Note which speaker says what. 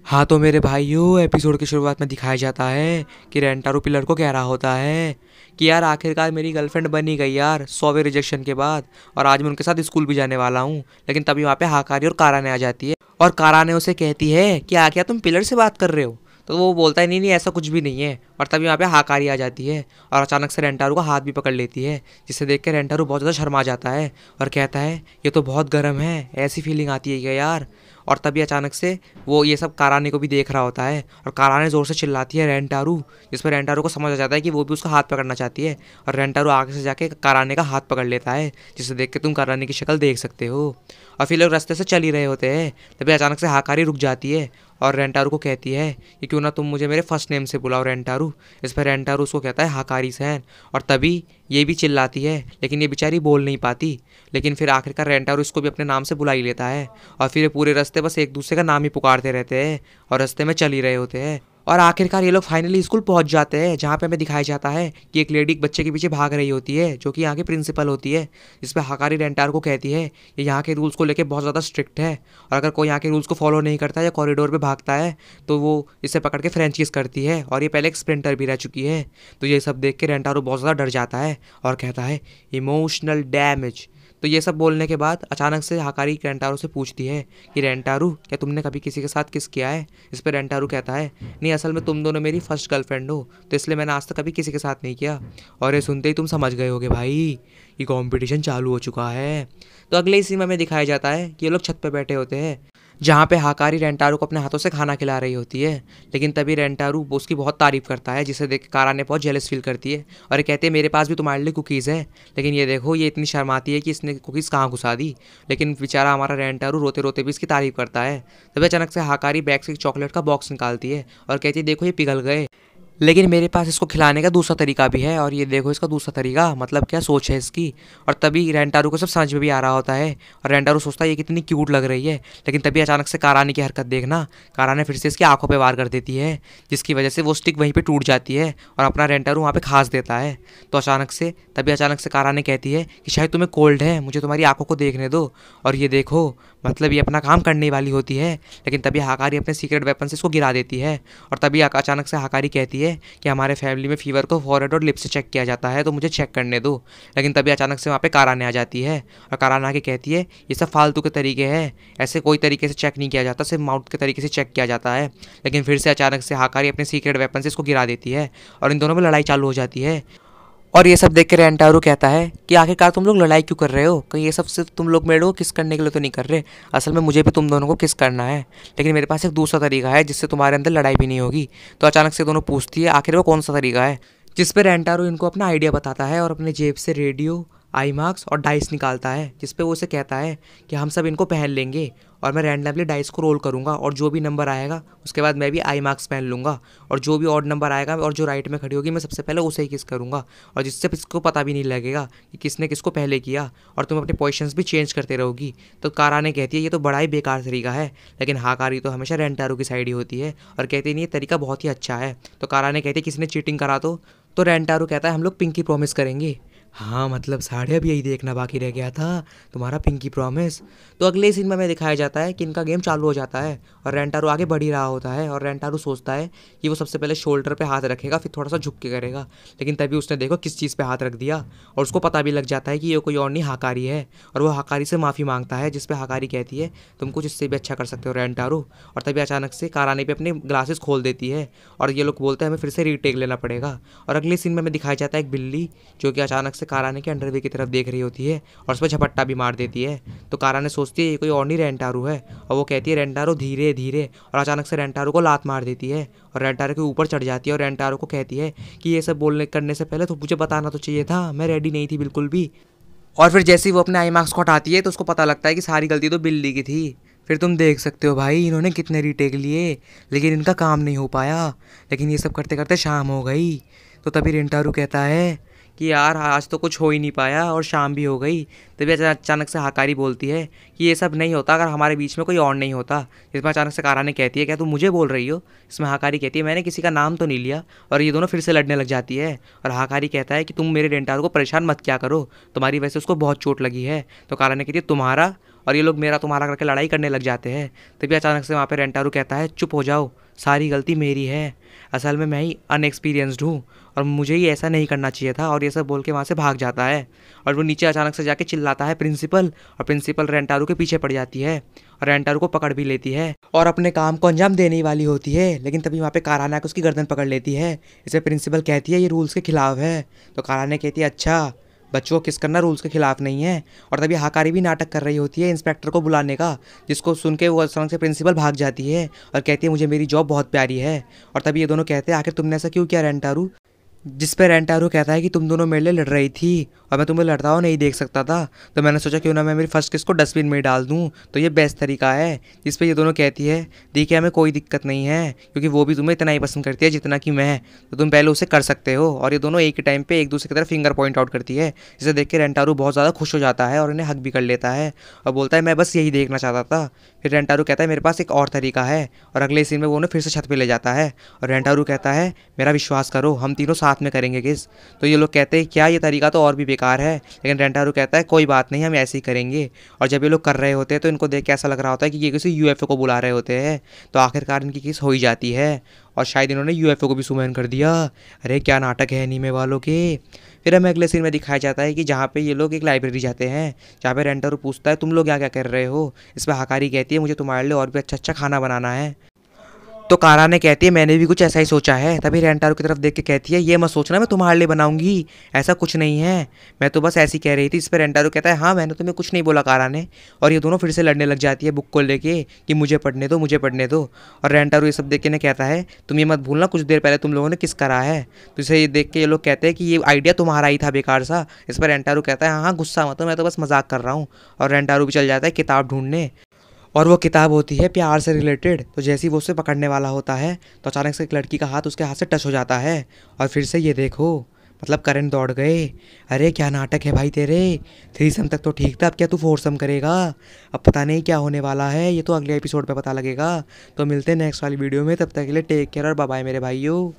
Speaker 1: हाँ तो मेरे भाइयों, एपिसोड की शुरुआत में दिखाया जाता है कि रेंटारो पिलर को कह रहा होता है कि यार आखिरकार मेरी गर्लफ्रेंड बनी गई यार 100वें रिजेक्शन के बाद। और आज मैं उनके साथ स्कूल भी जाने वाला हूँ। लेकिन तभी वहाँ पे हाकारी और काराने आ जाती है और काराने उसे कहती है कि क्या तुम पिलर से बात कर रहे हो। तो वो बोलता है नहीं नहीं ऐसा कुछ भी नहीं है। और तभी वहाँ पे हाकारी आ जाती है और अचानक से रेंटारो का हाथ भी पकड़ लेती है, जिसे देख के रेंटारो बहुत ज़्यादा शर्मा जाता है और कहता है ये तो बहुत गर्म है, ऐसी फीलिंग आती है क्या यार। और तभी अचानक से वो ये सब काराने को भी देख रहा होता है और काराने ज़ोर से चिल्लाती है रेंटारू, जिस पर रेंटारू को समझ आ जाता है कि वो भी उसका हाथ पकड़ना चाहती है। और रेंटारू आगे से जाके काराने का हाथ पकड़ लेता है, जिसे देख के तुम काराने की शक्ल देख सकते हो। और फिर लोग रास्ते से चल ही रहे होते हैं, तभी अचानक से हाकारी रुक जाती है और रेंटारू को कहती है कि क्यों ना तुम मुझे मेरे फर्स्ट नेम से बुलाओ रेंटारू। इस पर रेंटारू उसको कहता है हाकारी सहन। और तभी ये भी चिल्लाती है, लेकिन ये बेचारी बोल नहीं पाती। लेकिन फिर आखिरकार रेंटारू इसको भी अपने नाम से बुला ही लेता है। और फिर ये पूरे रास्ते बस एक दूसरे का नाम ही पुकारते रहते हैं और रास्ते में चल ही रहे होते हैं। और आखिरकार ये लोग फाइनली स्कूल पहुंच जाते हैं, जहाँ पे हमें दिखाया जाता है कि एक लेडी एक बच्चे के पीछे भाग रही होती है, जो कि यहाँ की प्रिंसिपल होती है। जिस पे हाकारी रेंटार को कहती है कि यहाँ के रूल्स को लेकर बहुत ज़्यादा स्ट्रिक्ट है और अगर कोई यहाँ के रूल्स को फॉलो नहीं करता या कॉरिडोर पे भागता है तो वो इसे पकड़ के फ्रेंच किस करती है। और ये पहले एक स्प्रिंटर भी रह चुकी है। तो ये सब देख के रेंटारो बहुत ज़्यादा डर जाता है और कहता है इमोशनल डैमेज। तो ये सब बोलने के बाद अचानक से हाकारी रेंटारो से पूछती है कि रेंटारू क्या तुमने कभी किसी के साथ किस किया है। इस पर रेंटारू कहता है नहीं, असल में तुम दोनों मेरी फर्स्ट गर्लफ्रेंड हो, तो इसलिए मैंने आज तक कभी किसी के साथ नहीं किया। और ये सुनते ही तुम समझ गए होगे भाई, ये कंपटीशन चालू हो चुका है। तो अगले ही सीन में दिखाया जाता है कि ये लोग छत पे बैठे होते हैं, जहाँ पे हाकारी रेंटारू को अपने हाथों से खाना खिला रही होती है। लेकिन तभी रेंटारू उसकी बहुत तारीफ करता है, जिसे देख के काराने बहुत जेलस फील करती है और ये कहते हैं मेरे पास भी तुम्हारे लिए कुकीज़ है। लेकिन ये देखो ये इतनी शर्माती है कि इसने कुकीज़ कहाँ घुसा दी। लेकिन बेचारा हमारा रेंटारू रोते रोते भी इसकी तारीफ करता है। तभी अचानक से हाकारी बैग से एक चॉकलेट का बॉक्स निकालती है और कहती है देखो ये पिघल गए, लेकिन मेरे पास इसको खिलाने का दूसरा तरीका भी है। और ये देखो इसका दूसरा तरीका, मतलब क्या सोच है इसकी। और तभी रेंटारू को सब समझ में भी आ रहा होता है और रेंटारू सोचता है ये कितनी क्यूट लग रही है। लेकिन तभी अचानक से कारानी की हरकत देखना, काराने फिर से इसकी आंखों पे वार कर देती है, जिसकी वजह से वो स्टिक वहीं पे टूट जाती है और अपना रेंटारू वहाँ पे खास देता है। तो अचानक से काराने कहती है कि शायद तुम्हें कोल्ड है, मुझे तुम्हारी आंखों को देखने दो। और ये देखो मतलब ये अपना काम करने वाली होती है। लेकिन तभी हाकारी अपने सीक्रेट वेपन से इसको गिरा देती है। और तभी अचानक से हाकारी कहती है कि हमारे फैमिली में फीवर को फॉरहेड और लिप से चेक किया जाता है, तो मुझे चेक करने दो। लेकिन तभी अचानक से वहाँ पे काराने आ जाती है और काराने आके कहती है ये सब फालतू के तरीके हैं, ऐसे कोई तरीके से चेक नहीं किया जाता, सिर्फ माउथ के तरीके से चेक किया जाता है। लेकिन फिर से अचानक से हाकारी अपने सीक्रेट वेपन से इसको गिरा देती है और इन दोनों में लड़ाई चालू हो जाती है। और ये सब देख के रेंटारू कहता है कि आखिरकार तुम लोग लड़ाई क्यों कर रहे हो, कहीं ये सब सिर्फ तुम लोग मेरे को किस करने के लिए तो नहीं कर रहे। असल में मुझे भी तुम दोनों को किस करना है, लेकिन मेरे पास एक दूसरा तरीका है जिससे तुम्हारे अंदर लड़ाई भी नहीं होगी। तो अचानक से दोनों पूछती है आखिर वो कौन सा तरीका है, जिस पे रेंटारू इनको अपना आइडिया बताता है और अपने जेब से रेडियो, आई मार्क्स और डाइस निकालता है, जिस पे वो उसे कहता है कि हम सब इनको पहन लेंगे और मैं रैंडमली डाइस को रोल करूंगा और जो भी नंबर आएगा उसके बाद मैं भी आई मार्क्स पहन लूँगा और जो भी ऑड नंबर आएगा और जो राइट में खड़ी होगी मैं सबसे पहले उसे ही किस करूँगा, और जिससे इसको पता भी नहीं लगेगा कि किसने किसको पहले किया और तुम अपने पोजीशंस भी चेंज करते रहोगी। तो काराने कहती है ये तो बड़ा ही बेकार तरीका है। लेकिन हाकारी तो हमेशा रेंटारू की साइड ही होती है और कहती नहीं ये तरीका बहुत ही अच्छा है। तो काराने कहती है किसी ने चीटिंग करा तो रेंटारू कहता है हम लोग पिंकी प्रॉमिस करेंगे। हाँ मतलब साढ़े अब यही देखना बाकी रह गया था, तुम्हारा पिंकी प्रॉमिस। तो अगले सीन में हमें दिखाया जाता है कि इनका गेम चालू हो जाता है और रेंटारू आगे बढ़ ही रहा होता है और रेंटारू सोचता है कि वो सबसे पहले शोल्डर पे हाथ रखेगा, फिर थोड़ा सा झुक के करेगा। लेकिन तभी उसने देखो किस चीज़ पे हाथ रख दिया और उसको पता भी लग जाता है कि ये कोई और नहीं हाकारी है। और वो हाकारी से माफ़ी मांगता है, जिस पे हाकारी कहती है तुम कुछ इससे भी अच्छा कर सकते हो रेंटारू। और तभी अचानक से काराने पे अपने ग्लासेस खोल देती है और ये लोग बोलते हैं हमें फिर से रीटेक लेना पड़ेगा। और अगले सीन में हमें दिखाया जाता है एक बिल्ली जो कि अचानक से काराने के अंडरवे की तरफ देख रही होती है और उस पर झपट्टा भी मार देती है। तो काराने सोचती है ये कोई और नहीं रेंटारू है और वो कहती है रेंटारू धीरे धीरे, और अचानक से रेंटारू को लात मार देती है और रेंटारू के ऊपर चढ़ जाती है और रेंटारू को कहती है कि ये सब बोलने करने से पहले तो मुझे बताना तो चाहिए था, मैं रेडी नहीं थी बिल्कुल भी। और फिर जैसे ही वो अपने आई मार्क्स को हटाती है तो उसको पता लगता है कि सारी गलती तो बिल्ली की थी। फिर तुम देख सकते हो भाई इन्होंने कितने रीटेक लिए, लेकिन इनका काम नहीं हो पाया। लेकिन ये सब करते करते शाम हो गई। तो तभी रेंटारू कहता है कि यार आज तो कुछ हो ही नहीं पाया और शाम भी हो गई। तभी अचानक से हाकारी बोलती है कि ये सब नहीं होता अगर हमारे बीच में कोई और नहीं होता। इसमें अचानक से काराने कहती है क्या तुम मुझे बोल रही हो। इसमें हाकारी कहती है मैंने किसी का नाम तो नहीं लिया। और ये दोनों फिर से लड़ने लग जाती है और हाकारी कहता है कि तुम मेरे रेंटारू को परेशान मत क्या करो, तुम्हारी वजह से उसको बहुत चोट लगी है। तो काराने कहती है तुम्हारा और ये लोग मेरा तुम्हारा करके लड़ाई करने लग जाते हैं। तभी अचानक से वहाँ पे रेंटारू कहता है चुप हो जाओ, सारी गलती मेरी है, असल में मैं ही अनएक्सपीरियंस्ड हूँ और मुझे ही ऐसा नहीं करना चाहिए था। और ये सब बोल के वहाँ से भाग जाता है और वो नीचे अचानक से जाके चिल्लाता है प्रिंसिपल, और प्रिंसिपल रेंटारू के पीछे पड़ जाती है और रेंटारू को पकड़ भी लेती है और अपने काम को अंजाम देने वाली होती है। लेकिन तभी वहाँ पे काराना आके उसकी गर्दन पकड़ लेती है। इसे प्रिंसिपल कहती है ये रूल्स के खिलाफ है। तो काराना कहती है अच्छा, बच्चों को किस करना रूल्स के खिलाफ नहीं है। और तभी हाकारी भी नाटक कर रही होती है इंस्पेक्टर को बुलाने का, जिसको सुन के वो अचानक से प्रिंसिपल भाग जाती है और कहती है मुझे मेरी जॉब बहुत प्यारी है। और तभी ये दोनों कहते हैं आखिर तुमने ऐसा क्यों किया रेंटारू। जिस पे रेंटारू कहता है कि तुम दोनों मेरे लिए लड़ रही थी और मैं तुम्हें लड़ता हुआ नहीं देख सकता था, तो मैंने सोचा क्यों ना मैं मेरी फर्स्ट किस को डस्टबिन में डाल दूँ, तो ये बेस्ट तरीका है। जिस पे ये दोनों कहती है देखिए हमें कोई दिक्कत नहीं है, क्योंकि वो भी तुम्हें इतना ही पसंद करती है जितना कि मैं, तो तुम पहले उसे कर सकते हो। और ये दोनों एक ही टाइम पे एक दूसरे की तरफ फिंगर पॉइंट आउट करती है, जिसे देख के रेंटारू बहुत ज़्यादा खुश हो जाता है और इन्हें हक भी कर लेता है और बोलता है मैं बस यही देखना चाहता था। फिर रेंटारू कहता है मेरे पास एक और तरीका है, और अगले सीन में वो उन्हें फिर से छत पे ले जाता है और रेंटारू कहता है मेरा विश्वास करो हम तीनों साथ में करेंगे किस। तो ये लोग कहते हैं क्या ये तरीका तो और भी बेकार है, लेकिन रेंटारू कहता है कोई बात नहीं हम ऐसे ही करेंगे। और जब ये लोग कर रहे होते हैं तो इनको देख के ऐसा लग रहा होता है कि ये किसी यूएफओ को बुला रहे होते हैं। तो आखिरकार इनकी किस हो ही जाती है और शायद इन्होंने यूएफओ को भी सुमैन कर दिया। अरे क्या नाटक है एनीमे वालों के। फिर हमें अगले सीन में दिखाया जाता है कि जहाँ पे ये लोग एक लाइब्रेरी जाते हैं, जहाँ पे रेंटारू पूछता है तुम लोग क्या क्या कर रहे हो। इस पर हाकारी कहती है मुझे तुम्हारे लिए और भी अच्छा अच्छा खाना बनाना है। तो काराने कहती है मैंने भी कुछ ऐसा ही सोचा है। तभी रेंटारू की तरफ देख के कहती है ये मत सोचना मैं तुम्हारे लिए बनाऊंगी, ऐसा कुछ नहीं है, मैं तो बस ऐसी कह रही थी। इस पर रेंटारू कहता है हाँ मैंने तुम्हें कुछ नहीं बोला काराने। और ये दोनों फिर से लड़ने लग जाती है बुक को लेके कि मुझे पढ़ने दो मुझे पढ़ने दो। और रेंटारू ये सब देख के कहता है तुम ये मत भूलना कुछ देर पहले तुम लोगों ने किस करा है। तो इसे ये देख के ये लोग कहते हैं कि ये आइडिया तुम्हारा ही था बेकार सा। इस पर रेंटारू कहता है हाँ हाँ गुस्सा मत, मैं तो बस मजाक कर रहा हूँ। और रेंटारू भी चल जाता है किताब ढूंढने, और वो किताब होती है प्यार से रिलेटेड। तो जैसे ही वो उसे पकड़ने वाला होता है तो अचानक से एक लड़की का हाथ उसके हाथ से टच हो जाता है और फिर से ये देखो मतलब करंट दौड़ गए। अरे क्या नाटक है भाई तेरे, थ्रीसम तक तो ठीक था, अब क्या तू फोरसम करेगा। अब पता नहीं क्या होने वाला है, ये तो अगले एपिसोड पे पता लगेगा। तो मिलते हैं नेक्स्ट वाली वीडियो में, तब तक के लिए टेक केयर और बाय बाय मेरे भाइयों।